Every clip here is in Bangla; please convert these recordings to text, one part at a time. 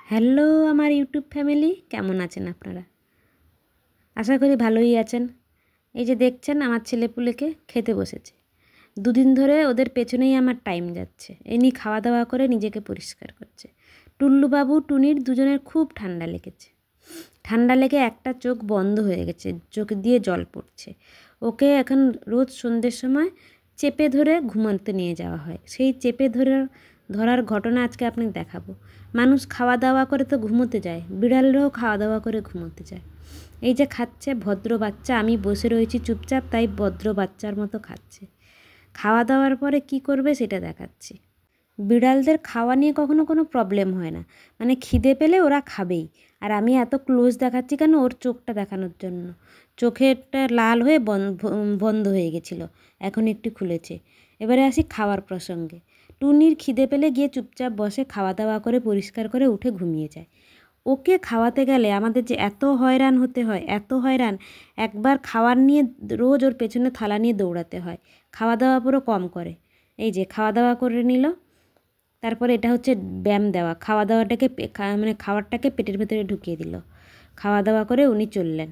হ্যালো আমার ইউটিউব ফ্যামিলি, কেমন আছেন আপনারা? আশা করি ভালোই আছেন। এই যে দেখছেন আমার ছেলেপুলেকে খেতে বসেছে। দুদিন ধরে ওদের পেছনেই আমার টাইম যাচ্ছে। এনি খাওয়া দাওয়া করে নিজেকে পরিষ্কার করছে। টুল্লুবাবু টুনির দুজনের খুব ঠান্ডা লেগেছে। ঠান্ডা লেগে একটা চোখ বন্ধ হয়ে গেছে, চোখ দিয়ে জল পড়ছে। ওকে এখন রোজ সন্ধ্যের সময় চেপে ধরে ঘুমাতে নিয়ে যাওয়া হয়। সেই চেপে ধরার ঘটনা আজকে আপনাকে দেখাবো। মানুষ খাওয়া দাওয়া করে তো ঘুমোতে যায়, বিড়ালরাও খাওয়া দাওয়া করে ঘুমোতে যায়। এই যে খাচ্ছে ভদ্র বাচ্চা, আমি বসে রয়েছি চুপচাপ, তাই ভদ্র বাচ্চার মতো খাচ্ছে। খাওয়া দাওয়ার পরে কি করবে সেটা দেখাচ্ছি। বিড়ালদের খাওয়া নিয়ে কখনো কোনো প্রবলেম হয় না, মানে খিদে পেলে ওরা খাবেই। আর আমি এত ক্লোজ দেখাচ্ছি কেন? ওর চোখটা দেখানোর জন্য। চোখেরটা লাল হয়ে বন্ধ হয়ে গেছিলো, এখন একটু খুলেছে। এবারে আসি খাওয়ার প্রসঙ্গে। টুনির খিদে পেলে গিয়ে চুপচাপ বসে, খাওয়া দাওয়া করে পরিষ্কার করে উঠে ঘুমিয়ে যায়। ওকে খাওয়াতে গেলে আমাদের যে এত হয়রান হতে হয়, এত হয়রান। একবার খাওয়ার নিয়ে রোজ ওর পেছনে থালা নিয়ে দৌড়াতে হয়। খাওয়া দাওয়া পুরো কম করে। এই যে খাওয়া দাওয়া করে নিল, তারপরে এটা হচ্ছে ব্যায়াম দেওয়া। খাওয়া দাওয়াটাকে মানে খাবারটাকে পেটের ভেতরে ঢুকিয়ে দিল। খাওয়া দাওয়া করে উনি চললেন।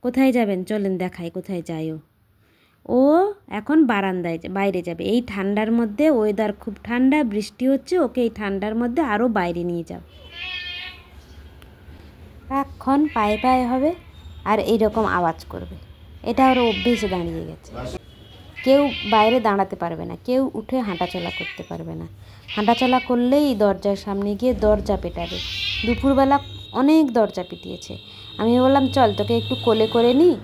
কোথায় যাবেন চলেন দেখাই কোথায় যায় ও এখন বারান্দায় বাইরে যাবে। এই ঠান্ডার মধ্যে, ওয়েদার খুব ঠান্ডা, বৃষ্টি হচ্ছে, ওকে এই ঠান্ডার মধ্যে আরও বাইরে নিয়ে যাও। সারাক্ষণ পায়ে পায়ে হবে আর এইরকম আওয়াজ করবে। এটা ওর অভ্যেসে দাঁড়িয়ে গেছে। কেউ বাইরে দাঁড়াতে পারবে না, কেউ উঠে হাঁটাচলা করতে পারবে না। হাঁটাচলা করলেই দরজার সামনে গিয়ে দরজা পেটাবে। দুপুরবেলা অনেক দরজা পিটিয়েছে। আমি বললাম চল তোকে একটু কোলে করে নিই,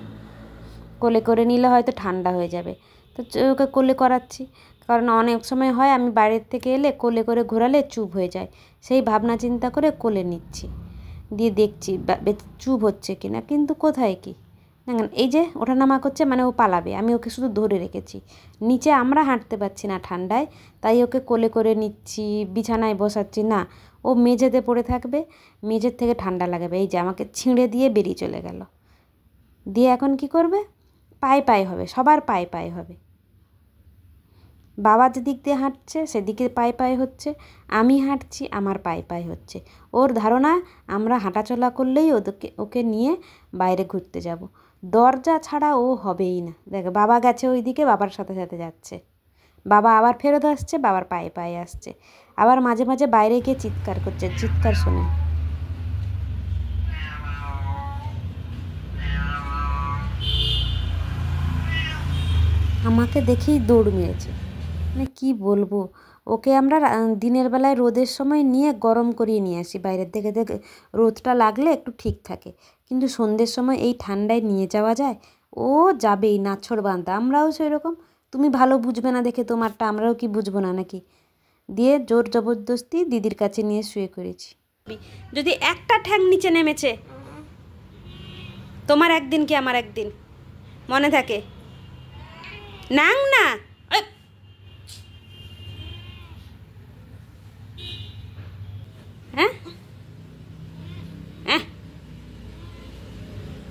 কোলে করে নিলে হয়তো ঠান্ডা হয়ে যাবে। তো ওকে কোলে করাচ্ছি, কারণ অনেক সময় হয় আমি বাইরের থেকে এলে কোলে করে ঘোরালে চুপ হয়ে যায়। সেই ভাবনা চিন্তা করে কোলে নিচ্ছি, দিয়ে দেখছি চুপ হচ্ছে কিনা। কিন্তু কোথায় কি, দেখেন এই যে ওঠানামা করছে, মানে ও পালাবে। আমি ওকে শুধু ধরে রেখেছি। নিচে আমরা হাঁটতে পারছি না ঠান্ডায়, তাই ওকে কোলে করে নিচ্ছি, বিছানায় বসাচ্ছি না। ও মেঝেতে পড়ে থাকবে, মেঝের থেকে ঠান্ডা লাগাবে। এই যে আমাকে ছিঁড়ে দিয়ে বেরিয়ে চলে গেল। দিয়ে এখন কি করবে? পায়ে পায়ে হবে, সবার পায়ে পায়ে হবে। বাবা যেদিক দিয়ে হাঁটছে সেদিকে পায়ে পায়ে হচ্ছে, আমি হাঁটছি আমার পায়ে পায়ে হচ্ছে। ওর ধারণা আমরা হাঁটাচলা করলেই ওকে নিয়ে বাইরে ঘুরতে যাব। দরজা ছাড়া ও হবেই না। দেখো বাবা গেছে ওইদিকে, বাবার সাথে সাথে যাচ্ছে। বাবা আবার ফেরত আসছে, বাবার পায়ে পায়ে আসছে। আবার মাঝে মাঝে বাইরে গিয়ে চিৎকার করছে, চিৎকার শুনে। আমাকে দেখেই দৌড় মেরেছে। মানে কী বলবো, ওকে আমরা দিনের বেলায় রোদের সময় নিয়ে গরম করিয়ে নিয়ে আসি বাইরের থেকে, দেখে রোদটা লাগলে একটু ঠিক থাকে। কিন্তু সন্ধ্যের সময় এই ঠান্ডায় নিয়ে যাওয়া যায়? ও যাবেই নাছোড়বান্দা। আমরাও সেরকম। তুমি ভালো বুঝবে না দেখে তোমারটা, আমরাও কি বুঝবো না নাকি? দিয়ে জোর জবরদস্তি দিদির কাছে নিয়ে শুয়ে করেছি। যদি একটা ঠ্যাং নিচে নেমেছে, তোমার একদিন কি আমার একদিন, মনে থাকে? নাং না হ্যাঁ হ্যাঁ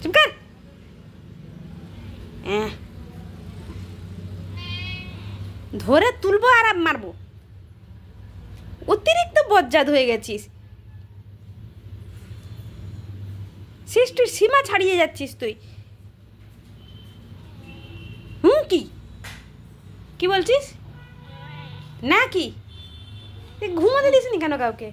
চুপ কর। ধরে তুলবো আর মারবো। অতিরিক্ত বজ্জাত হয়ে গেছিস, শেষ তুই সীমা ছাড়িয়ে যাচ্ছিস তুই। কি কি বলছিস? না কি ঘুমোতে দিস নি কেন কাউকে?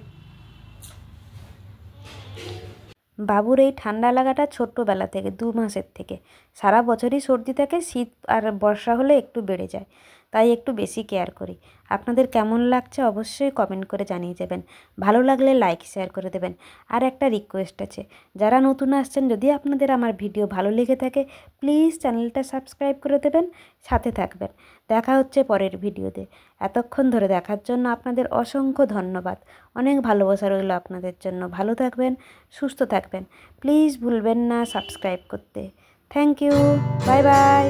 বাবুর এই ঠান্ডা লাগাটা ছোট্টবেলা থেকে, 2 মাসের থেকে। সারা বছরই সর্দি থাকে, শীত আর বর্ষা হলে একটু বেড়ে যায়, তাই একটু বেশি কেয়ার করি। আপনাদের কেমন লাগছে অবশ্যই কমেন্ট করে জানিয়ে যাবেন। ভালো লাগলে লাইক শেয়ার করে দেবেন। আর একটা রিকোয়েস্ট আছে, যারা নতুন আসছেন, যদি আপনাদের আমার ভিডিও ভালো লেগে থাকে প্লিজ চ্যানেলটা সাবস্ক্রাইব করে দেবেন, সাথে থাকবেন। দেখা হচ্ছে পরের ভিডিওতে। এতক্ষণ ধরে দেখার জন্য আপনাদের অসংখ্য ধন্যবাদ। অনেক ভালোবাসা রইল আপনাদের জন্য। ভালো থাকবেন, সুস্থ থাকবেন। প্লিজ ভুলবেন না সাবস্ক্রাইব করতে। Thank you, bye by.